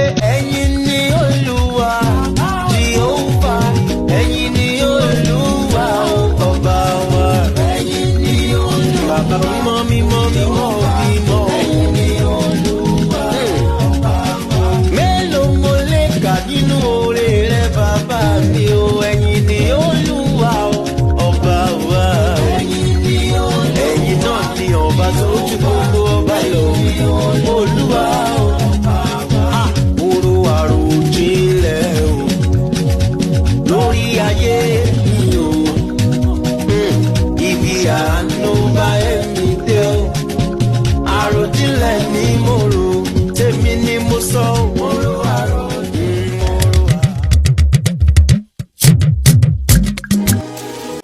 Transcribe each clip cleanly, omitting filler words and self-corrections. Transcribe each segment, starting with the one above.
ẹ̀yin ni Olúwa Jèhófà, ẹ̀yin ni Olúwa ọba wa, ẹ̀yin ni Olúwa bàbá mímọ́ mímọ́ mímọ́ mímọ́, ẹ̀yin ni Olúwa ọba wa. Mélòó mo lè kà nínú oore rẹ bàbá mi o, ẹ̀yin ni Olúwa ọba wa, ẹ̀yin ni Olúwa, ẹ̀yin náà ni ọba tó ju gbogbo ọba lọ, Olúwa oró àròjinlẹ̀ o lórí ayé mi o, ibi àánú bá ẹ̀mí dé o, àròjinlẹ̀ ni mo rò, tèmi ni mo sọ oró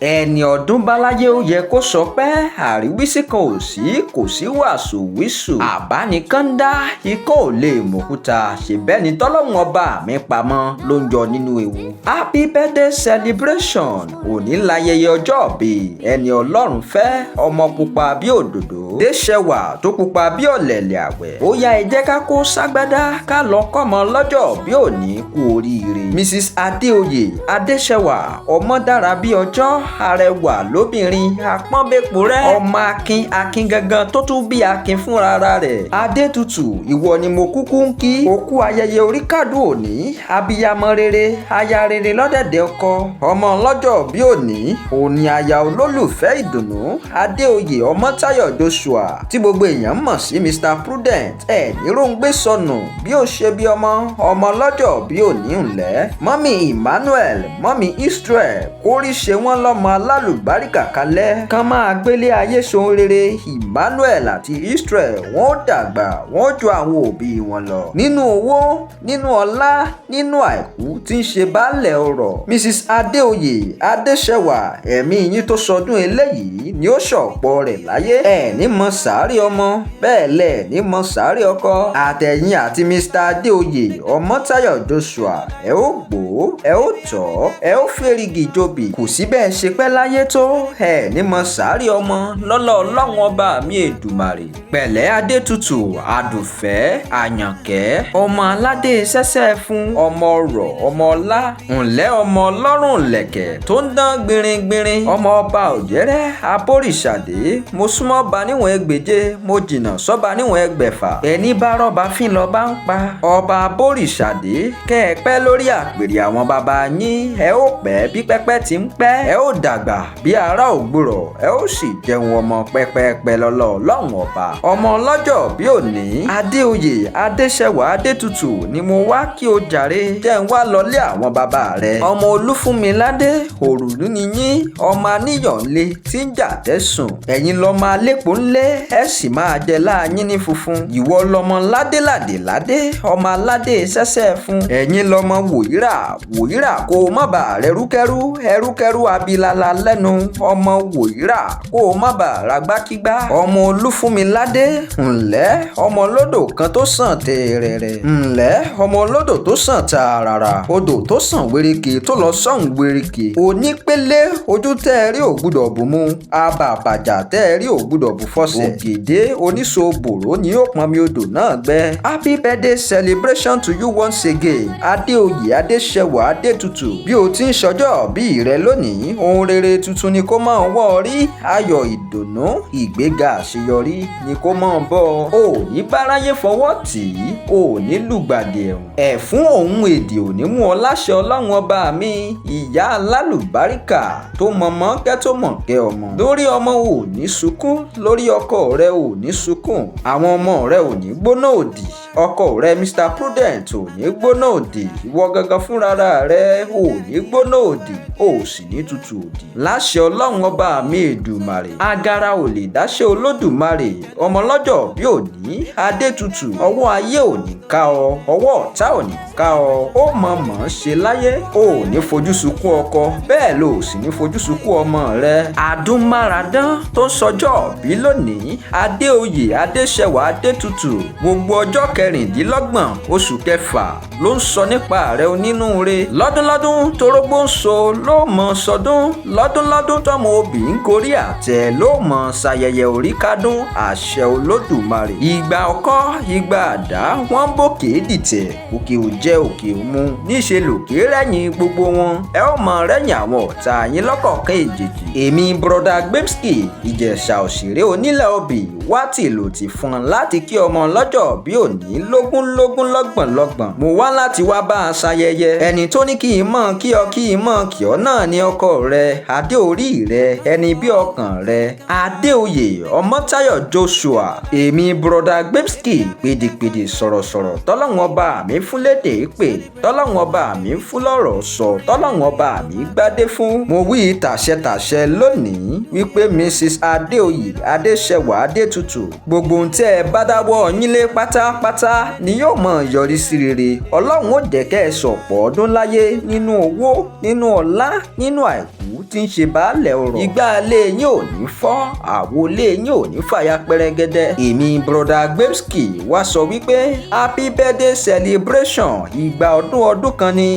ẹni ọdún báláyé ó yẹ kó sọ pé àríwísí kan ò sí, kò sí wàsùwísù àbánikàndá ikọ́ ò lè mọ̀kúta ṣèbẹ́ni tọ́lọ́hun ọba mi pamọ́ ló ń yọ nínú ewu. Happy birthday celebration òní láyẹyẹ ọjọ́bí ẹni ọlọ́run fẹ́, ọmọ pupa bí òdòdó Déṣẹwà tó pupa bí ọ̀lẹ̀lẹ̀ àwẹ̀. Ó yá ẹ jẹ́ ká kó ságbádá ká lọ kọ́mọ lọ́jọ́ bí òní kú oríire. Mrs Adéoyè Adéṣẹwà ọmọ dára bí ọjọ́, arẹwà lóbìnrin apọ́nbẹ́pọ̀ rẹ̀, ọmọ akin akin gangan tó tún bí akin fúnra rẹ̀. Adétutù ìwọ ni mo kúkú ń kí, òkú ayẹyẹ oríkádùn òní, abiyamọ rere aya rere lọ́dẹ̀dẹ̀ ọkọ, ọmọ lọ́jọ́ bí òní aya olólùfẹ́ ìdùnnú Adéoyè Ọmọ́táyọ̀ Joshua tí gbogbo èèyàn mọ̀ sí Mr Prudent níròǹgbé sọnù bí ó ṣe bí ọmọ lọ́jọ́ bí òní ńlẹ́. Mọ́mì Emmanuel mọ́mì Israel kórí ṣe wọ́n lọ́mọ alálùbáríkà kalẹ̀ kán máa gbélé ayé ṣohun rere. Emmanuel àti Israel wọ́n dàgbà wọ́n ju àwọn òbí wọn lọ nínú owó, nínú ọlá, nínú àìkú tí ń ṣe baálẹ̀ ọrọ̀. Mrs Adéoyè Adéṣẹwà ẹ̀mí yín tó sọdún eléyìí ni ó ṣọ̀pọ̀ rẹ̀ láyé. Ní mọ sàárè ọmọ bẹ́ẹ̀ lẹ̀ ní mọ sàárè ọkọ. Àtẹ̀yìn àti Mr Adéoyè Ọmọ́táyọ̀ Joshua ẹ ó gbó ẹ ó tọ́ ẹ ó fẹ́rìgì jobi, kò sí bẹ́ẹ̀ ṣe pẹ́ láyé tó ní mọ sàárè ọmọ lọ́lọ́ ọlọ́run ọba mi Èdùmàrè. Pẹ̀lẹ́ Adétutù Àdùfẹ́ Àyànkẹ́ ọmọ aládé sẹ́sẹ́ fún, ọmọ ọrọ̀ ọmọ ọlá ńlẹ́ ọmọ ọlọ́run lẹ̀kẹ̀ tó ń dán gbìnrín-gbìnrín, ọmọ ọba òjẹ́rẹ́ abóríṣàdé. Mo súnmọ́ ọba níwọ̀n ẹgbèje, mo jìnnà sọ́ba níwọ̀n ẹgbẹ̀fà. Ẹni bá rọ́ba fín lọ́ba ń pa. Ọba abóríṣàdé kẹ́ ẹ pẹ́ lórí àpèrè àwọn baba yín, ẹ ó pẹ́ bí pẹ́pẹ́ ti ń pẹ́, ẹ ó dàgbà bí ará ògbúrọ̀, ẹ ó sì jẹun ọmọ pẹ́pẹ́pẹ́ lọ́lọ́ ọlọ́run ọba. Ọmọ ọlọ́jọ́ bí òní Adéoyè Adéṣẹwà Adétutù ni mo wá kí o jàre, jẹ́ ń wá lọlé àwọn baba rẹ̀. Ọmọ Olúfúnmiládé òrùlú ni yín, ọmọ aníyànlé tí ń jà tẹ́sùn, ẹ̀yin lọ́mọ alẹ́pọ̀ ńlẹ́ ẹ sì máa jẹ láàyín ní funfun. Ìwọ lọmọ ládéládéládé ọmọ aládé sẹ́sẹ́ fún, ẹ̀yin lọmọ wòyírà kó o má bàa rẹrúkẹ́rú ẹrúkẹ́rú abilala lẹ́nu, ọmọ wòyírà kó o má bàa ragbákígbá. Ọmọ Olúfúnmiládé ńlẹ́ ọmọ olódò kan tó sàn tẹ̀rẹ̀rẹ̀, ńlẹ́ ọmọ olódò tó sàn tààràrà, odò tó sàn wéréke tó lọ sọ̀hún wéréke. Onípele ojú tẹ́ ẹ rí ò gbúdọ̀ bù mu, abàbàjà tẹ́ ẹ rí ò gbúdọ̀ bù fọ́sẹ̀. Ògèdè oníṣòbòrò ni ó pọnmi odò náà gbẹ. Happy birthday celebration to you once again Adéoyè Adéṣẹwà Adétutù. Bí o ti ń ṣọjọ́ bí rẹ lónìí, ohun rere tuntun ni kó máa wọ́ ọ rí, ayọ̀ ìdùnnú ìgbéga àṣeyọrí ni kó máa bọ́ ọ. O ò ní báráyé fọwọ́ tì í, o ò ní lùgbàdì ẹ̀rùn. Ẹ̀fún òun èdè ò ní mú ọ láṣẹ ọlọ́run ọba mi. Ìyá alálùbáríkà tó mọmọ kẹ́ tó mọ̀ kẹ́ ọmọ. Lórí ọmọ ò ní sunkún, lórí ọkọ rẹ ò ní sunkún, àwọn ọmọ rẹ ò ní gbóná òdì, ọkọ rẹ Mr Prudent ò ní gbóná òdì, ìwọ gangan fúnra rẹ ò ní gbóná òdì, ò sì ní tutù òdì. Láṣẹ ọlọ́run ọba mi Èdùmàrè, agara ò lè dáṣẹ́ Olódùmarè. Ọmọ lọ́jọ́ bí òní Adétutù, ọwọ́ ayé ò ní ká ọ, ọwọ́ ọ̀tá ò ní ká ọ, ó mọ̀ọ́mọ̀ ṣe láyé, ò ní fojú sunkún ọkọ, bẹ́ẹ̀ ló sì ní fojú sunkún ọmọ rẹ. Àdúnmáradán tó sọjọ́ bí lónìí Adéoyè Adéṣẹwà Adétutù, gbogbo ọjọ́ kẹrìndínlọ́gbọ̀n oṣù kẹfà ló ń sọ nípa rẹ onínúure. lọ́dúnlọ́dún torógbó ń so ló mọ sọdún, lọ́dúnlọ́dún tọmọ obì ń gorí àtẹ ló mọ ṣayẹyẹ orí kádún, àṣẹ olódùmarè. ìgbà ọkọ́ ìgbà àdá wọ́n bòkè dìtẹ̀, òkè ò jẹ́ òkè ò mu, níṣe lòkè rẹ́yìn gbogbo wọn. ẹ ó mọ rẹ́yìn àwọn ọ̀tá yín lọ́kọ̀ọ̀kan èjèèjì. èmi broda gbemsky ìjẹ̀ṣà òṣèré onílẹ̀ obì wá tìlù ti fún láti kí ọmọ lọ́jọ́ bí òní lógúnlógún lọ́gbọ̀nlọ́gbọ̀n. mo wá láti wá bá a ṣayẹyẹ. ẹni tó ní kí n mọ̀ kí n mọ̀ kí ọ náà ni ọkọ rẹ, adé orí rẹ, ẹni bí ọkàn rẹ, adéoyè ọmọ́táyọ̀ joshua. èmi broda gbemsky pèdèpèdè sọ̀rọ̀sọ̀rọ̀ tọ́lọ́hun ọba mi fún lédè pè, tọ́lọ́hun ọba mi fún lọ́rọ̀ sọ, tọ́lọ́hun ọba mi gbádé fún. mo wí tàṣẹtàṣẹ lónìí wípé mrs adéoyè adéṣẹwà adétutù, gbogbo ohun tẹ́ ẹ bá dáwọ́ yín lé pátápátá ni yóò mọ̀ yọrí sí rere. ọlọ́run ó jẹ́ kẹ́ ẹ sọ̀pọ̀ ọdún láyé nínú owó, nínú ọlá, nínú àìkú tí ń ṣe baálẹ̀ ọrọ̀. ìgbà ilé yín ò ní fọ́, àwo ilé yín ò ní fàya pẹ́rẹ́gẹ́dẹ́. èmi broda gbemsky wá sọ wípé happy birthday celebration, ìgbà ọdún kan ni.